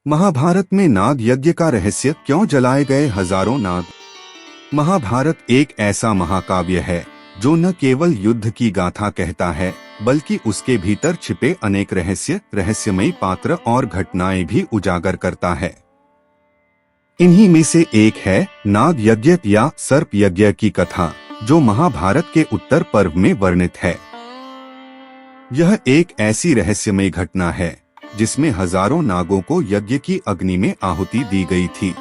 महाभारत में नाग यज्ञ का रहस्य क्यों जलाए गए हजारों नाग। महाभारत एक ऐसा महाकाव्य है जो न केवल युद्ध की गाथा कहता है बल्कि उसके भीतर छिपे अनेक रहस्यमयी पात्र और घटनाएं भी उजागर करता है। इन्हीं में से एक है नाग यज्ञ या सर्प यज्ञ की कथा, जो महाभारत के उत्तर पर्व में वर्णित है। यह एक ऐसी रहस्यमयी घटना है जिसमें हजारों नागों को यज्ञ की अग्नि में आहुति दी गई थी।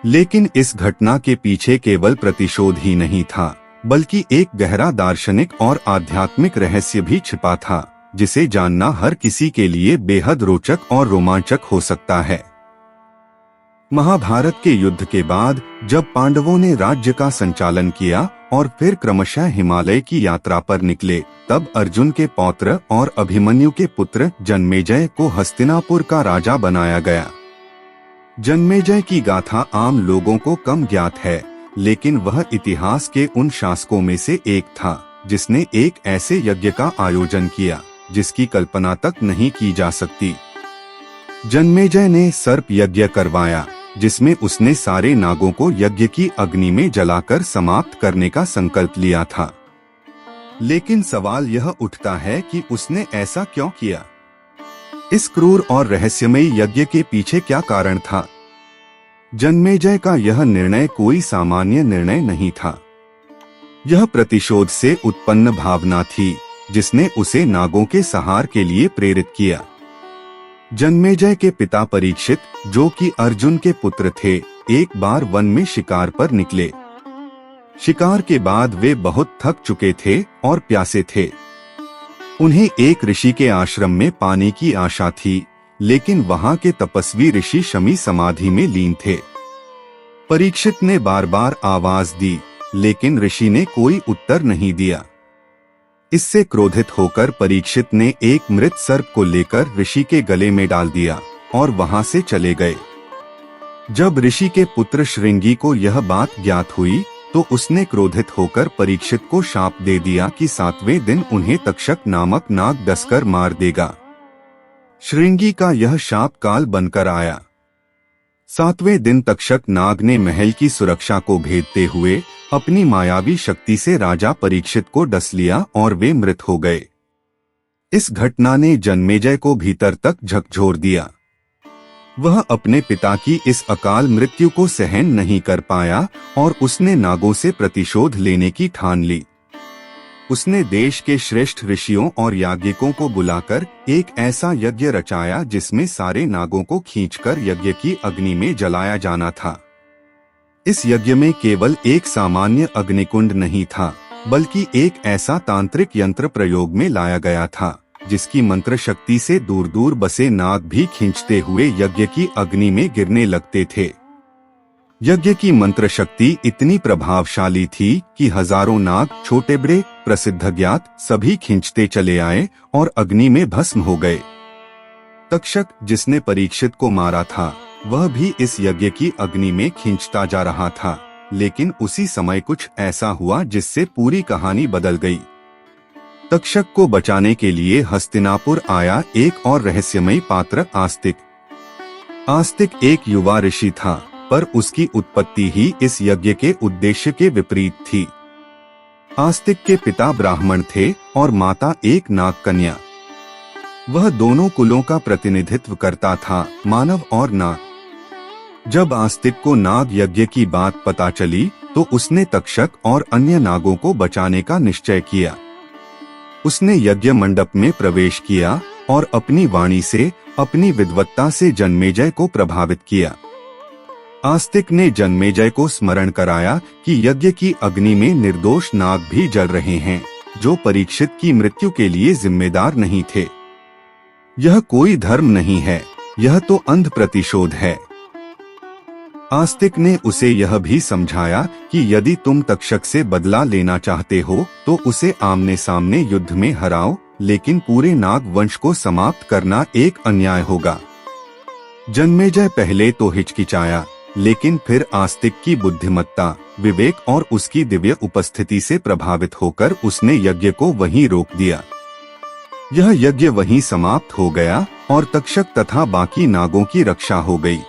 लेकिन इस घटना के पीछे केवल प्रतिशोध ही नहीं था, बल्कि एक गहरा दार्शनिक और आध्यात्मिक रहस्य भी छिपा था, जिसे जानना हर किसी के लिए बेहद रोचक और रोमांचक हो सकता है। महाभारत के युद्ध के बाद जब पांडवों ने राज्य का संचालन किया और फिर क्रमशः हिमालय की यात्रा पर निकले, तब अर्जुन के पौत्र और अभिमन्यु के पुत्र जन्मेजय को हस्तिनापुर का राजा बनाया गया। जन्मेजय की गाथा आम लोगों को कम ज्ञात है, लेकिन वह इतिहास के उन शासकों में से एक था जिसने एक ऐसे यज्ञ का आयोजन किया जिसकी कल्पना तक नहीं की जा सकती। जन्मेजय ने सर्प यज्ञ करवाया, जिसमें उसने सारे नागों को यज्ञ की अग्नि में जलाकर समाप्त करने का संकल्प लिया था। लेकिन सवाल यह उठता है कि उसने ऐसा क्यों किया? इस क्रूर और रहस्यमयी यज्ञ के पीछे क्या कारण था? जन्मेजय का यह निर्णय कोई सामान्य निर्णय नहीं था। यह प्रतिशोध से उत्पन्न भावना थी जिसने उसे नागों के संहार के लिए प्रेरित किया। जन्मेजय के पिता परीक्षित, जो कि अर्जुन के पुत्र थे, एक बार वन में शिकार पर निकले। शिकार के बाद वे बहुत थक चुके थे और प्यासे थे। उन्हें एक ऋषि के आश्रम में पानी की आशा थी, लेकिन वहां के तपस्वी ऋषि शमी समाधि में लीन थे। परीक्षित ने बार बार आवाज दी, लेकिन ऋषि ने कोई उत्तर नहीं दिया। इससे क्रोधित होकर परीक्षित ने एक मृत सर्प को लेकर ऋषि के गले में डाल दिया और वहां से चले गए। जब ऋषि के पुत्र श्रृंगी को यह बात ज्ञात हुई तो उसने क्रोधित होकर परीक्षित को शाप दे दिया कि 7वें दिन उन्हें तक्षक नामक नाग डसकर मार देगा। श्रृंगी का यह शाप काल बनकर आया। 7वें दिन तक्षक नाग ने महल की सुरक्षा को भेदते हुए अपनी मायावी शक्ति से राजा परीक्षित को डस लिया और वे मृत हो गए। इस घटना ने जन्मेजय को भीतर तक झकझोर दिया। वह अपने पिता की इस अकाल मृत्यु को सहन नहीं कर पाया और उसने नागों से प्रतिशोध लेने की ठान ली। उसने देश के श्रेष्ठ ऋषियों और याज्ञिकों को बुलाकर एक ऐसा यज्ञ रचाया जिसमें सारे नागों को खींचकर यज्ञ की अग्नि में जलाया जाना था। इस यज्ञ में केवल एक सामान्य अग्निकुंड नहीं था, बल्कि एक ऐसा तांत्रिक यंत्र प्रयोग में लाया गया था जिसकी मंत्र शक्ति से दूर दूर बसे नाग भी खींचते हुए यज्ञ की अग्नि में गिरने लगते थे। यज्ञ की मंत्र शक्ति इतनी प्रभावशाली थी कि हजारों नाग, छोटे बड़े, प्रसिद्ध ज्ञात, सभी खींचते चले आए और अग्नि में भस्म हो गए। तक्षक, जिसने परीक्षित को मारा था, वह भी इस यज्ञ की अग्नि में खींचता जा रहा था। लेकिन उसी समय कुछ ऐसा हुआ जिससे पूरी कहानी बदल गई। तक्षक को बचाने के लिए हस्तिनापुर आया एक और रहस्यमयी पात्र, आस्तिक। आस्तिक एक युवा ऋषि था, पर उसकी उत्पत्ति ही इस यज्ञ के उद्देश्य के विपरीत थी। आस्तिक के पिता ब्राह्मण थे और माता एक नाग कन्या। वह दोनों कुलों का प्रतिनिधित्व करता था, मानव और नाग। जब आस्तिक को नाग यज्ञ की बात पता चली तो उसने तक्षक और अन्य नागों को बचाने का निश्चय किया। उसने यज्ञ मंडप में प्रवेश किया और अपनी वाणी से, अपनी विद्वत्ता से जन्मेजय को प्रभावित किया। आस्तिक ने जन्मेजय को स्मरण कराया कि यज्ञ की अग्नि में निर्दोष नाग भी जल रहे हैं, जो परीक्षित की मृत्यु के लिए जिम्मेदार नहीं थे। यह कोई धर्म नहीं है, यह तो अंध प्रतिशोध है। आस्तिक ने उसे यह भी समझाया कि यदि तुम तक्षक से बदला लेना चाहते हो तो उसे आमने सामने युद्ध में हराओ, लेकिन पूरे नाग वंश को समाप्त करना एक अन्याय होगा। जन्मेजय पहले तो हिचकिचाया, लेकिन फिर आस्तिक की बुद्धिमत्ता, विवेक और उसकी दिव्य उपस्थिति से प्रभावित होकर उसने यज्ञ को वहीं रोक दिया। यह यज्ञ वहीं समाप्त हो गया और तक्षक तथा बाकी नागों की रक्षा हो गई।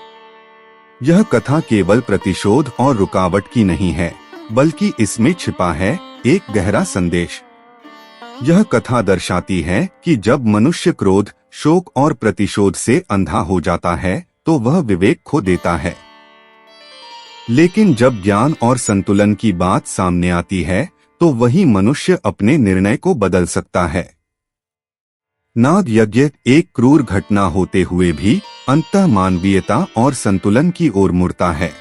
यह कथा केवल प्रतिशोध और रुकावट की नहीं है, बल्कि इसमें छिपा है एक गहरा संदेश। यह कथा दर्शाती है कि जब मनुष्य क्रोध, शोक और प्रतिशोध से अंधा हो जाता है तो वह विवेक खो देता है। लेकिन जब ज्ञान और संतुलन की बात सामने आती है तो वही मनुष्य अपने निर्णय को बदल सकता है। नाग यज्ञ एक क्रूर घटना होते हुए भी अंततः मानवीयता और संतुलन की ओर मुड़ता है।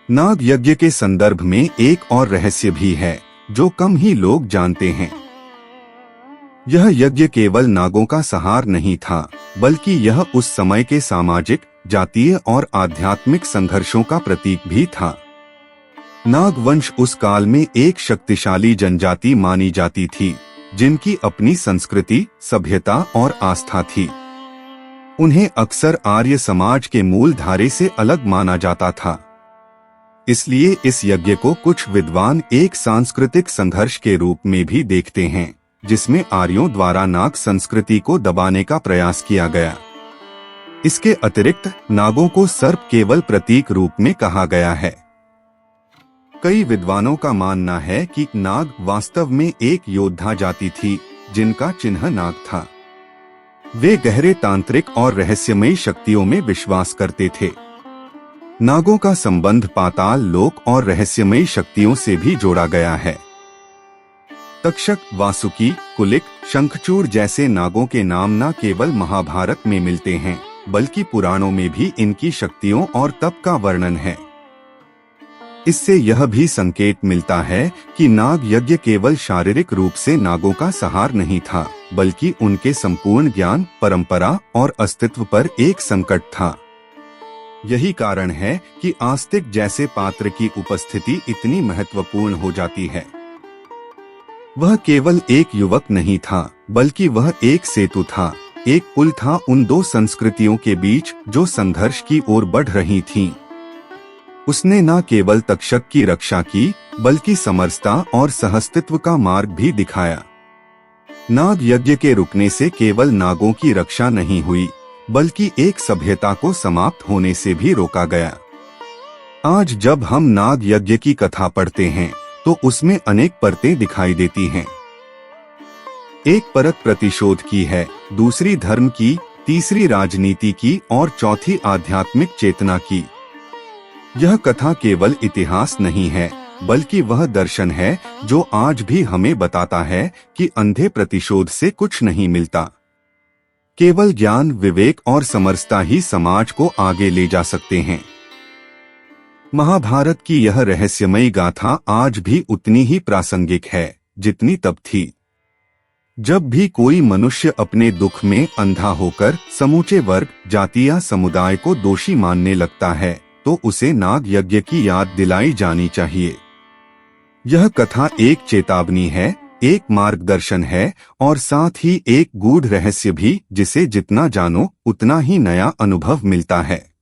नाग यज्ञ के संदर्भ में एक और रहस्य भी है जो कम ही लोग जानते हैं। यह यज्ञ केवल नागों का संहार नहीं था, बल्कि यह उस समय के सामाजिक, जातीय और आध्यात्मिक संघर्षों का प्रतीक भी था। नागवंश उस काल में एक शक्तिशाली जनजाति मानी जाती थी, जिनकी अपनी संस्कृति, सभ्यता और आस्था थी। उन्हें अक्सर आर्य समाज के मूल धारे से अलग माना जाता था। इसलिए इस यज्ञ को कुछ विद्वान एक सांस्कृतिक संघर्ष के रूप में भी देखते हैं, जिसमें आर्यों द्वारा नाग संस्कृति को दबाने का प्रयास किया गया। इसके अतिरिक्त नागों को सर्प केवल प्रतीक रूप में कहा गया है। कई विद्वानों का मानना है कि नाग वास्तव में एक योद्धा जाति थी, जिनका चिन्ह नाग था। वे गहरे तांत्रिक और रहस्यमयी शक्तियों में विश्वास करते थे। नागों का संबंध पाताल लोक और रहस्यमयी शक्तियों से भी जोड़ा गया है। तक्षक, वासुकी, कुलिक, शंखचूड़ जैसे नागों के नाम न केवल महाभारत में मिलते हैं, बल्कि पुराणों में भी इनकी शक्तियों और तप का वर्णन है। इससे यह भी संकेत मिलता है कि नाग यज्ञ केवल शारीरिक रूप से नागों का संहार नहीं था, बल्कि उनके संपूर्ण ज्ञान, परंपरा और अस्तित्व पर एक संकट था। यही कारण है कि आस्तिक जैसे पात्र की उपस्थिति इतनी महत्वपूर्ण हो जाती है। वह केवल एक युवक नहीं था, बल्कि वह एक सेतु था, एक पुल था उन दो संस्कृतियों के बीच जो संघर्ष की ओर बढ़ रही थीं। उसने न केवल तक्षक की रक्षा की, बल्कि समरसता और सहअस्तित्व का मार्ग भी दिखाया। नाग यज्ञ के रुकने से केवल नागों की रक्षा नहीं हुई, बल्कि एक सभ्यता को समाप्त होने से भी रोका गया। आज जब हम नाग यज्ञ की कथा पढ़ते हैं तो उसमें अनेक परतें दिखाई देती हैं। एक परत प्रतिशोध की है, दूसरी धर्म की, तीसरी राजनीति की और चौथी आध्यात्मिक चेतना की। यह कथा केवल इतिहास नहीं है, बल्कि वह दर्शन है जो आज भी हमें बताता है कि अंधे प्रतिशोध से कुछ नहीं मिलता। केवल ज्ञान, विवेक और समरसता ही समाज को आगे ले जा सकते हैं। महाभारत की यह रहस्यमयी गाथा आज भी उतनी ही प्रासंगिक है जितनी तब थी। जब भी कोई मनुष्य अपने दुख में अंधा होकर समूचे वर्ग, जाति या समुदाय को दोषी मानने लगता है तो उसे नाग यज्ञ की याद दिलाई जानी चाहिए। यह कथा एक चेतावनी है, एक मार्गदर्शन है और साथ ही एक गूढ़ रहस्य भी, जिसे जितना जानो उतना ही नया अनुभव मिलता है।